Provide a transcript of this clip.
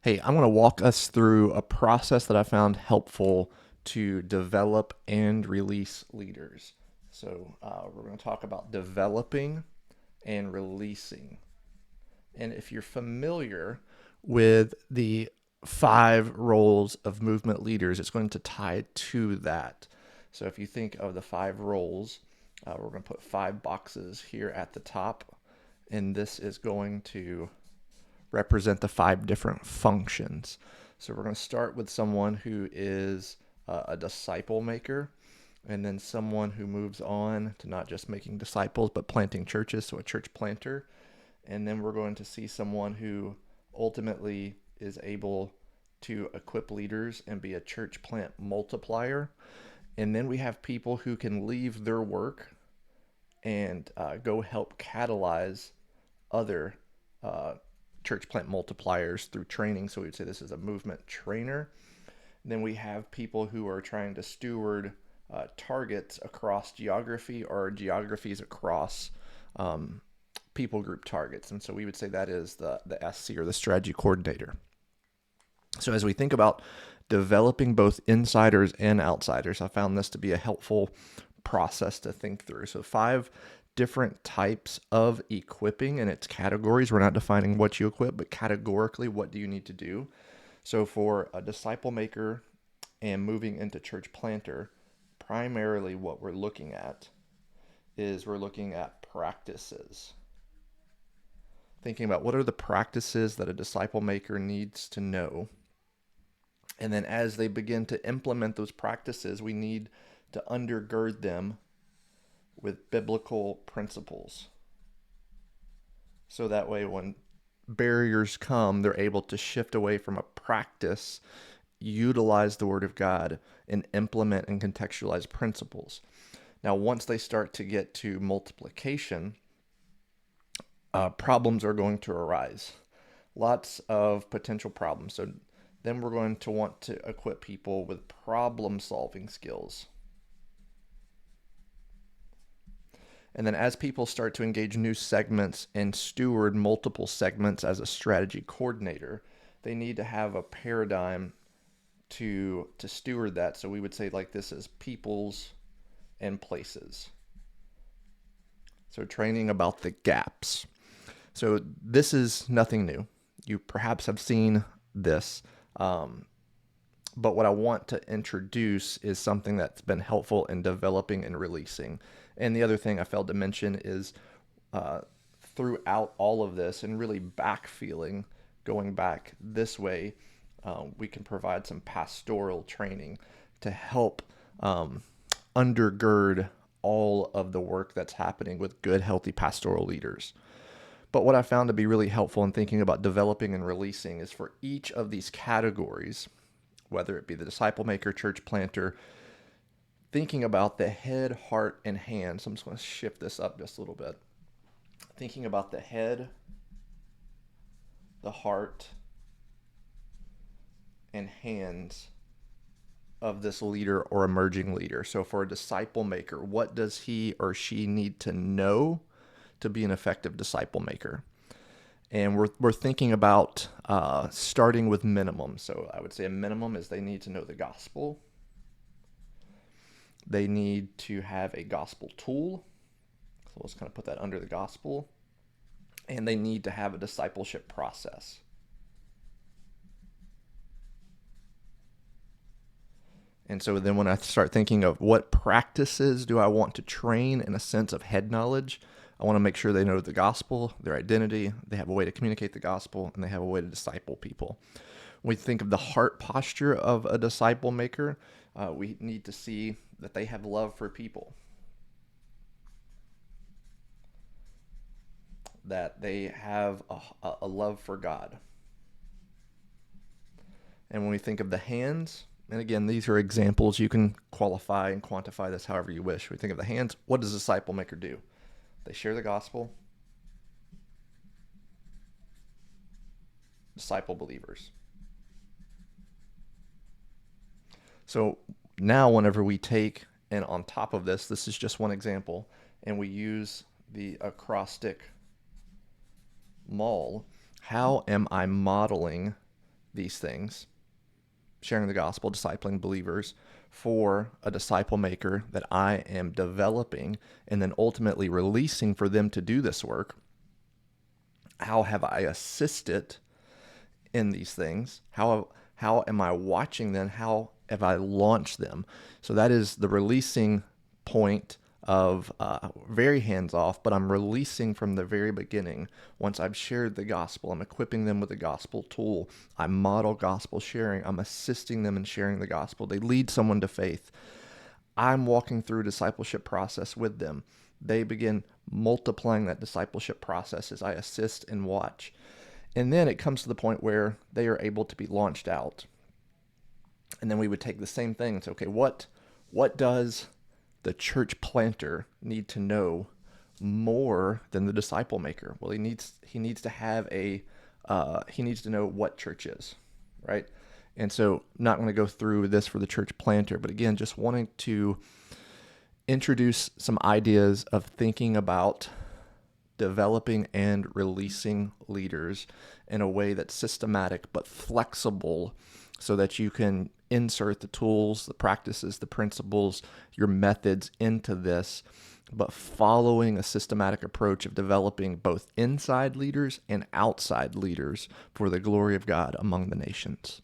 Hey, I'm going to walk us through a process that I found helpful to develop and release leaders. We're going to talk about developing and releasing. And if you're familiar with the 5 roles of movement leaders, it's going to tie to that. So if you think of the 5 roles, we're going to put 5 boxes here at the top, and this is going to represent the 5 different functions. So we're going to start with someone who is a disciple maker, and then someone who moves on to not just making disciples, but planting churches, so a church planter. And then we're going to see someone who ultimately is able to equip leaders and be a church plant multiplier. And then we have people who can leave their work and go help catalyze other uh, church plant multipliers through training. So we would say this is a movement trainer. And then we have people who are trying to steward targets across geography or geographies across people group targets. And so we would say that is the SC, or the strategy coordinator. So as we think about developing both insiders and outsiders, I found this to be a helpful process to think through. So 5 different types of equipping and its categories. We're not defining what you equip, but categorically, what do you need to do? So for a disciple maker and moving into church planter, primarily what we're looking at is we're looking at practices. Thinking about what are the practices that a disciple maker needs to know. And then as they begin to implement those practices, we need to undergird them with biblical principles. So that way, when barriers come, they're able to shift away from a practice, utilize the Word of God, and implement and contextualize principles. Now, once they start to get to multiplication, problems are going to arise. Lots of potential problems. So then we're going to want to equip people with problem solving skills. And then as people start to engage new segments and steward multiple segments as a strategy coordinator, they need to have a paradigm to steward that. So we would say like this is peoples and places. So training about the gaps. So this is nothing new. You perhaps have seen this. But what I want to introduce is something that's been helpful in developing and releasing. And the other thing I failed to mention is uh, throughout all of this and really backfeeling, going back this way, we can provide some pastoral training to help undergird all of the work that's happening with good, healthy pastoral leaders. But what I found to be really helpful in thinking about developing and releasing is for each of these categories, whether it be the disciple maker, church planter, thinking about the head, heart, and hand. So I'm just going to shift this up just a little bit. Thinking about the head, the heart, and hands of this leader or emerging leader. So for a disciple maker, what does he or she need to know to be an effective disciple maker? And we're thinking about starting with minimum. So I would say a minimum is they need to know the gospel. They need to have a gospel tool. So let's kind of put that under the gospel. And they need to have a discipleship process. And so then when I start thinking of what practices do I want to train in a sense of head knowledge, I want to make sure they know the gospel, their identity, they have a way to communicate the gospel, and they have a way to disciple people. When we think of the heart posture of a disciple maker, we need to see that they have love for people, that they have a love for God. And when we think of the hands, and again, these are examples. You can qualify and quantify this however you wish. We think of the hands. What does a disciple maker do? They share the gospel, disciple believers. So now, whenever we take, and on top of this, this is just one example, and we use the acrostic MAUL, how am I modeling these things, sharing the gospel, discipling believers, for a disciple maker that I am developing and then ultimately releasing for them to do this work, how have I assisted in these things? How am I watching them? How have I launched them? So that is the releasing point of very hands off, but I'm releasing from the very beginning. Once I've shared the gospel, I'm equipping them with the gospel tool. I model gospel sharing. I'm assisting them in sharing the gospel. They lead someone to faith. I'm walking through a discipleship process with them. They begin multiplying that discipleship process as I assist and watch. And then it comes to the point where they are able to be launched out. And then we would take the same thing and say, okay, what does the church planter need to know more than the disciple maker? Well, he needs to have he needs to know what church is, right? And so, not going to go through this for the church planter, but again, just wanting to introduce some ideas of thinking about developing and releasing leaders in a way that's systematic but flexible, so that you can insert the tools, the practices, the principles, your methods into this, but following a systematic approach of developing both inside leaders and outside leaders for the glory of God among the nations.